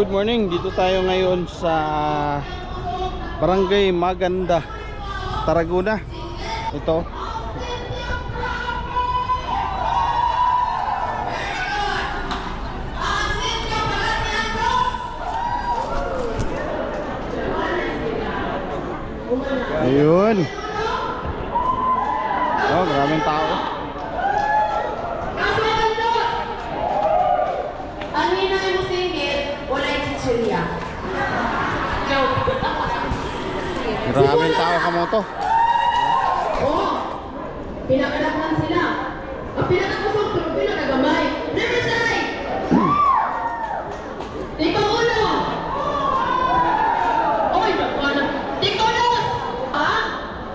Good morning, dito tayo ngayon sa Barangay Maganda, Tarragona. Ito. Ayun. Oh, maraming tao. Maraming tao kamoto. Oo. Pinakadaklan sila. Ang pinakakusog, pero pinakagamay. Riverside! Tiko ulo! Oy, bakwana. Tiko ulo!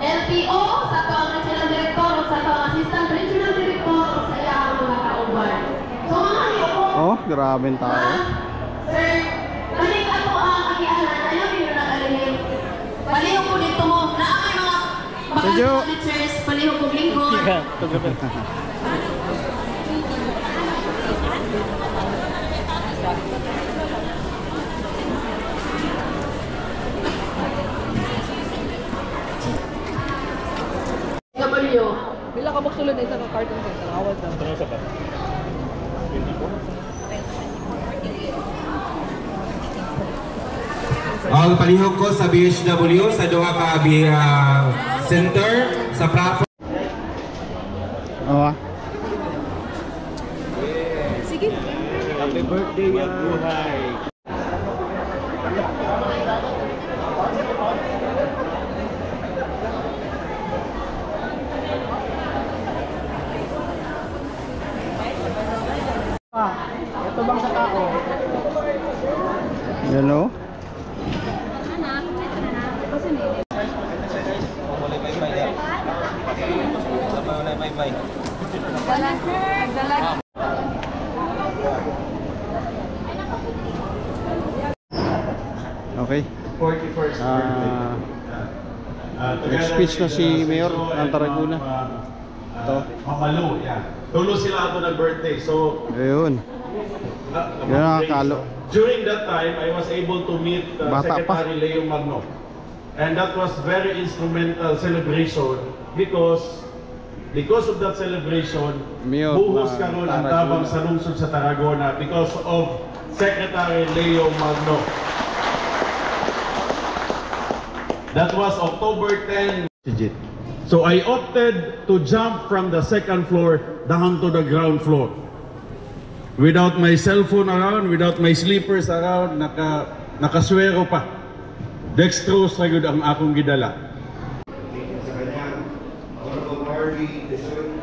LTO, sa to ang regional director, sa to ang assistant regional director, sa iya ang mga kauban. So, mga ito. Oh, maraming tao. Sir, balik ako ang akianan. Ayaw nyo na kalihim. Paliho ko dito mo. Naamay mga managers. Paliho ko lingkod. Gabalyo. Bila ka magsulod na isa ka carton center, awal na. Ano sa ba? 24? Ang palihog ko sa BHW sa duha ka center sa Prapo. Oh. Sige. Happy birthday, buhay. Ito bang sa tao? Yan o. Okay. 41st birthday. Nag-speech na si Mayor ng Tarragona. Ito. Mamalu, yeah. Tulo sila ako nag-birthday. So, Ayun. Yan ang akalo. during that time, I was able to meet Bata pa. Secretary Leo Magno. And that was very instrumental celebration because of that celebration, Mayor buhos ng karon ang Tarragona. tabang sa lungsod sa Tarragona because of Secretary Leo Magno. That was October 10. So I opted to jump from the second floor down to the ground floor. Without my cell phone around, without my sleepers around, nakaswero pa. Dextrose na yun ang akong gidala. Sa kanya, Honorable Marty Desun,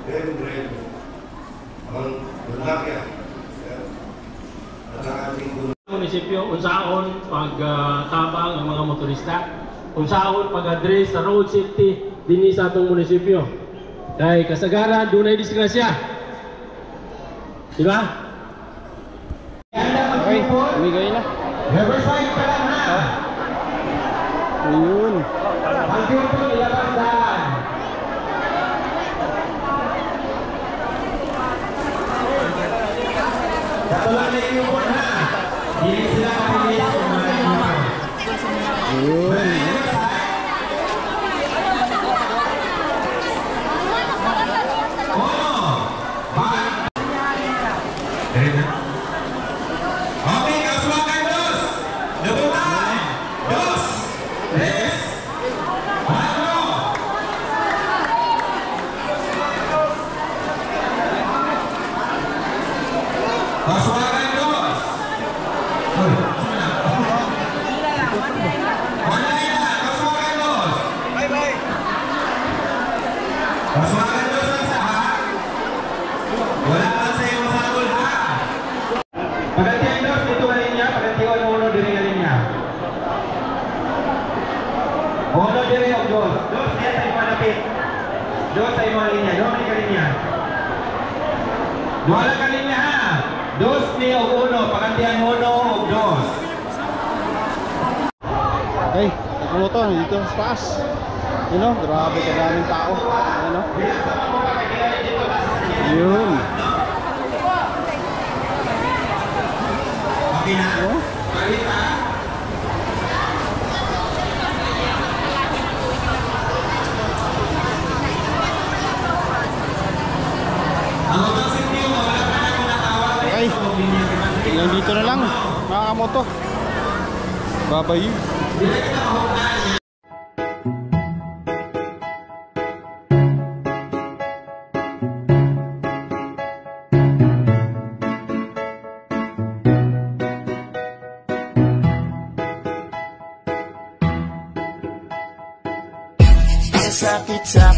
Reverend, ang Bulgaria, at ang ating munisipyo unsaon pagtabang ang mga motorista, unsaon pag-address sa road safety dinhi sa atong munisipyo. Kay kasagaran dunay disgrasya. Di ba? Okay, umigay na. Riverside pa lang ha. Ayun. Ang beautiful ilabasan. Katulang na yung yun ha. Hindi sila kapilis kung mga yun. Ayun. Okay, kasuwakan dos. Nabutan. Dos. Tres. Cuatro. Kasuwakan dos. Wala na, kasuwakan dos. Bye-bye. Kasuwakan dos lang sa ha. Wala lang sa iyo masagol ha. Pagatian dos, dito ka linya, pagatian uno diri ka linya. Uno diri o dos. Dos, yan sa iba napit. Dos sa iba linya, dos ka linya. Dua lang ka linya ha. Dos ni o uno, pagatian uno o dos. Okay, ako to, dito sa taas. Yun o, grabe kadaming tao. Ayan o. Yun. Okay na? Palit ha? Ang utang sityo, mawala pa na kung natawag. Okay. Hanggang dito na lang, mga kamoto. Bye-bye. Hindi kita mahuktan. Sakit sa